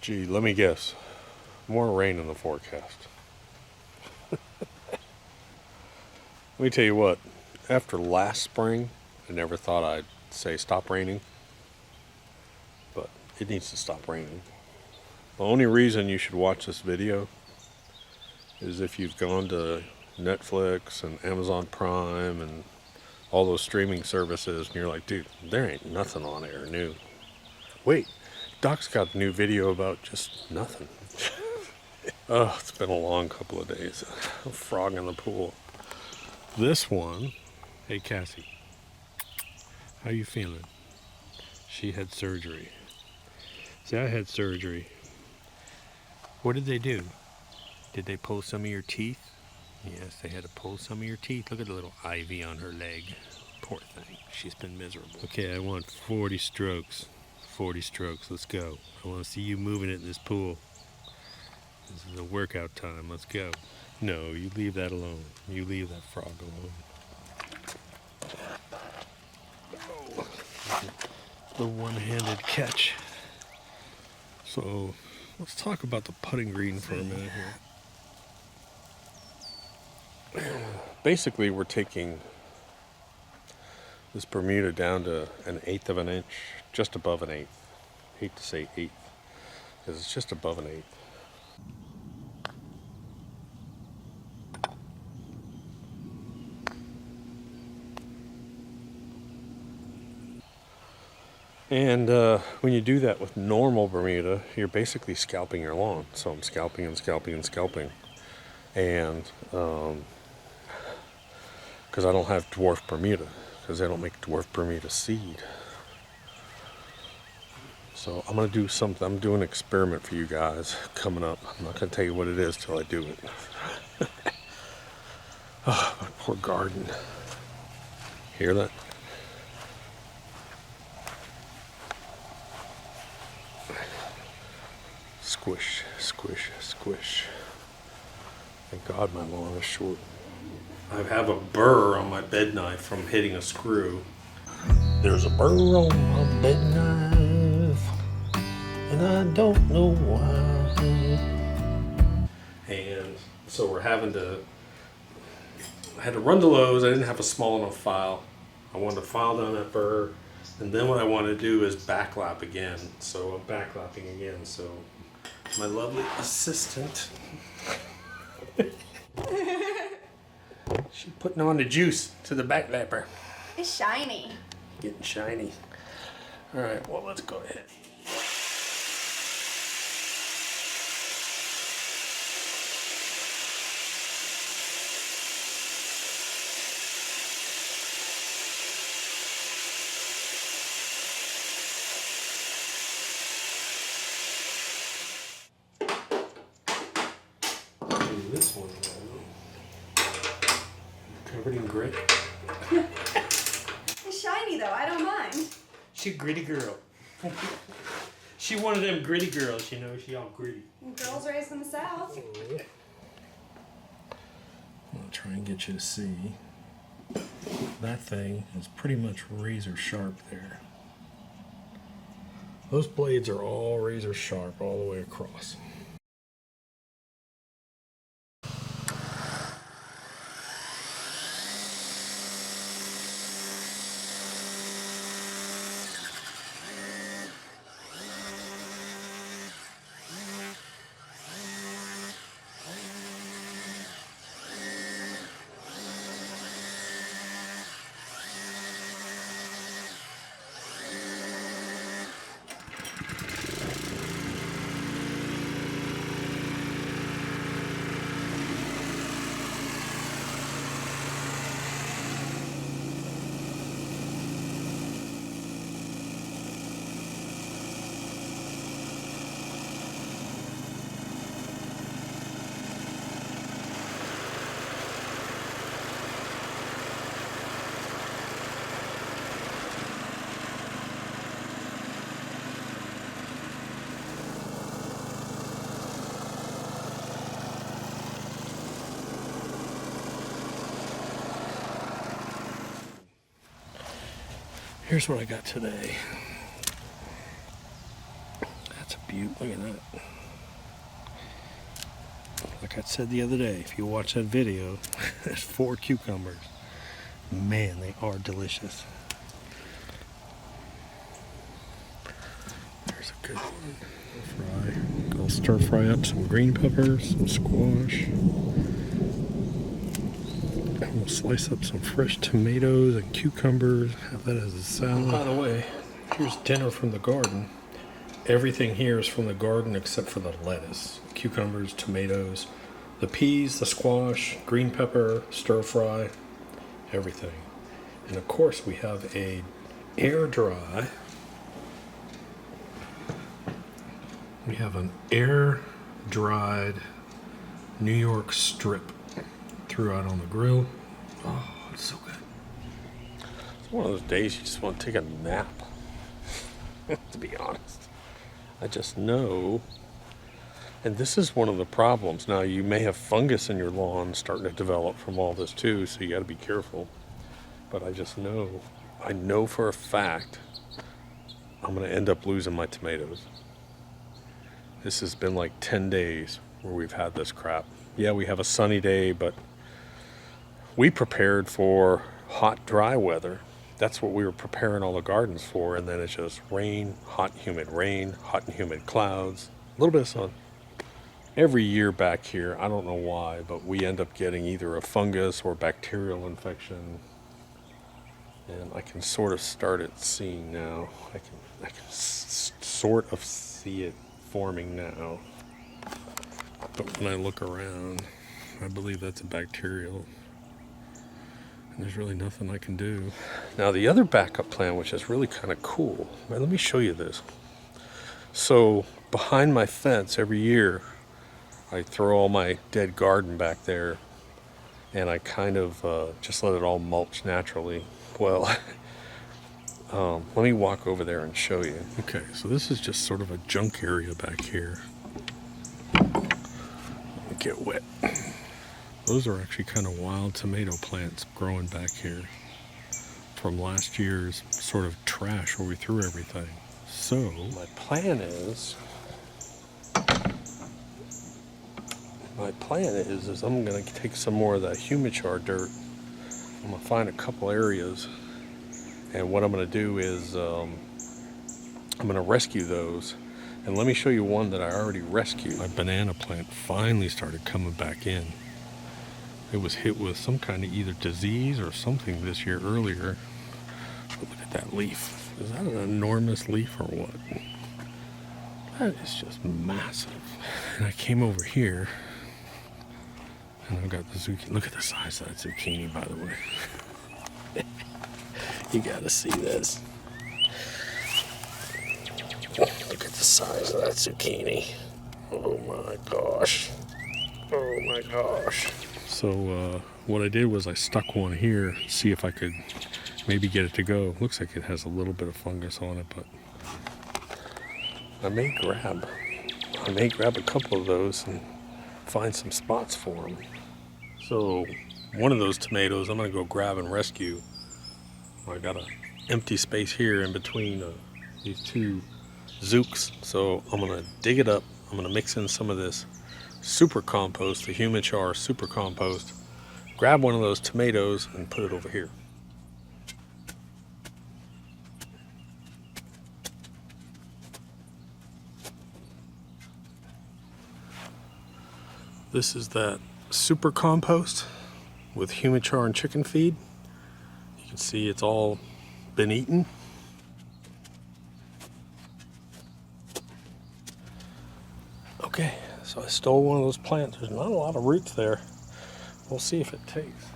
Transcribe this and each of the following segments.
Gee, let me guess. More rain in the forecast. Let me tell you what. After last spring, I never thought I'd say stop raining. But it needs to stop raining. The only reason you should watch this video is if you've gone to Netflix and Amazon Prime and all those streaming services and you're like, dude, there ain't nothing on there new. Wait, Doc's got a new video about just nothing. Oh, it's been a long couple of days. A frog in the pool. This one, hey Cassie, how you feeling? She had surgery. See, I had surgery. What did they do? Did they pull some of your teeth? Yes, they had to pull some of your teeth. Look at the little ivy on her leg. Poor thing. She's been miserable. Okay, I want 40 strokes. 40 strokes. Let's go. I want to see you moving it in this pool. This is a workout time. Let's go. No, you leave that alone. You leave that frog alone. Oh, the one-handed catch. So, let's talk about the putting green for a minute here. Basically, we're taking this Bermuda down to 1/8 of an inch, just above 1/8. Hate to say 1/8, because it's just above 1/8. And when you do that with normal Bermuda, you're basically scalping your lawn. So I'm scalping and scalping and scalping. And because I don't have dwarf Bermuda, because they don't make dwarf Bermuda seed. So I'm going to do something. I'm doing an experiment for you guys coming up. I'm not going to tell you what it is till I do it. Oh, my poor garden. Hear that? Squish, squish, squish. Thank God my lawn is short. I have a burr on my bed knife from hitting a screw. There's a burr on my bed knife, and I don't know why. And so I had to run to Lowe's. I didn't have a small enough file. I wanted to file down that burr, and then what I want to do is backlap again. So I'm backlapping again. So my lovely assistant, she's putting on the juice to the backlapper. It's shiny. Getting shiny. All right, well, let's go ahead. This one, covered in grit. It's shiny though, I don't mind. She a gritty girl. She one of them gritty girls, you know, she all gritty. Girls raised in the South. I'm gonna try and get you to see. That thing is pretty much razor sharp there. Those blades are all razor sharp all the way across. Here's what I got today. That's a beaut. Look at that. Like I said the other day, if you watch that video, there's 4 cucumbers. Man, they are delicious. There's a good one. Fry. I'll stir fry up some green peppers, some squash. And we'll slice up some fresh tomatoes and cucumbers. Have that as a salad. By the way, here's dinner from the garden. Everything here is from the garden except for the lettuce, cucumbers, tomatoes, the peas, the squash, green pepper, stir fry, everything. And of course we have a air dry. We have an air dried New York strip. Threw out on the grill. Oh, it's so good. It's one of those days you just want to take a nap. To be honest. I just know. And this is one of the problems. Now, you may have fungus in your lawn starting to develop from all this too, so you got to be careful. But I just know, I know for a fact, I'm going to end up losing my tomatoes. This has been like 10 days where we've had this crap. Yeah, we have a sunny day, but we prepared for hot, dry weather. That's what we were preparing all the gardens for, and then it's just rain, hot and humid clouds, a little bit of sun. Every year back here, I don't know why, but we end up getting either a fungus or bacterial infection, and I can sort of start it seeing now. I can sort of see it forming now, but when I look around, I believe that's a bacterial. There's really nothing I can do. Now the other backup plan, which is really kind of cool, man, let me show you this. So behind my fence every year, I throw all my dead garden back there, and I kind of just let it all mulch naturally. Well, let me walk over there and show you. Okay, so this is just sort of a junk area back here. It'll get wet. Those are actually kind of wild tomato plants growing back here from last year's sort of trash where we threw everything. So my plan is I'm going to take some more of that humichar dirt. I'm going to find a couple areas, and what I'm going to do is I'm going to rescue those. And let me show you one that I already rescued. My banana plant finally started coming back in. It was hit with some kind of either disease or something this year earlier. But look at that leaf. Is that an enormous leaf or what? That is just massive. And I came over here, and I've got the zucchini. Look at the size of that zucchini, by the way. You gotta see this. Look at the size of that zucchini. Oh my gosh. Oh my gosh. So what I did was I stuck one here, see if I could maybe get it to go. Looks like it has a little bit of fungus on it, but I may grab a couple of those and find some spots for them. So one of those tomatoes I'm going to go grab and rescue. I got an empty space here in between these two zooks, so I'm going to dig it up. I'm going to mix in some of this super compost, the humichar super compost, grab one of those tomatoes and put it over here. This is that super compost with humichar and chicken feed. You can see it's all been eaten. Okay, so I stole one of those plants. There's not a lot of roots there. We'll see if it takes.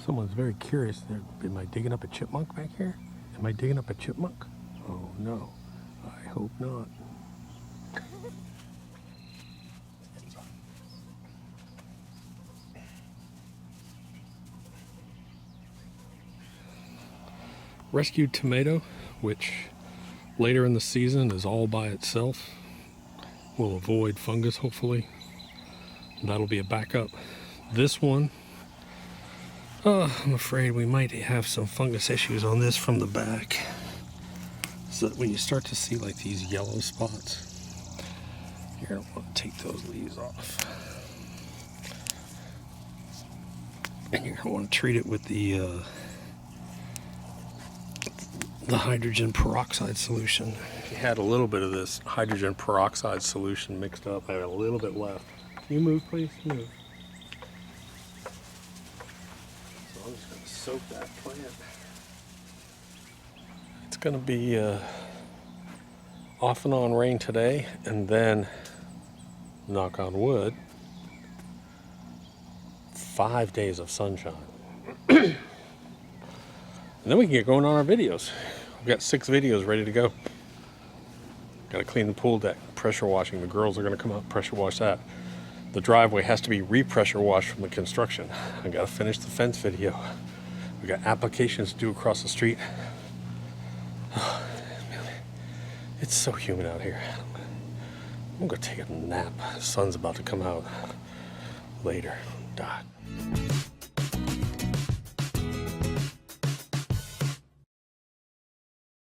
Someone's very curious. Am I digging up a chipmunk back here? Am I digging up a chipmunk? Oh no, I hope not. Rescued tomato, which later in the season is all by itself. We'll avoid fungus, hopefully. And that'll be a backup. This one, I'm afraid we might have some fungus issues on this from the back. So that when you start to see like these yellow spots, you're gonna want to take those leaves off. And you're gonna want to treat it with the hydrogen peroxide solution. You had a little bit of this hydrogen peroxide solution mixed up. I had a little bit left. Can you move, please? Move. So I'm just going to soak that plant. It's going to be off and on rain today, and then, knock on wood, 5 days of sunshine. And then we can get going on our videos. We've got 6 videos ready to go. Got to clean the pool deck, pressure washing. The girls are going to come out and pressure wash that. The driveway has to be re-pressure washed from the construction. I got to finish the fence video. We got applications to do across the street. It's so humid out here. I'm going to take a nap. The sun's about to come out later. God.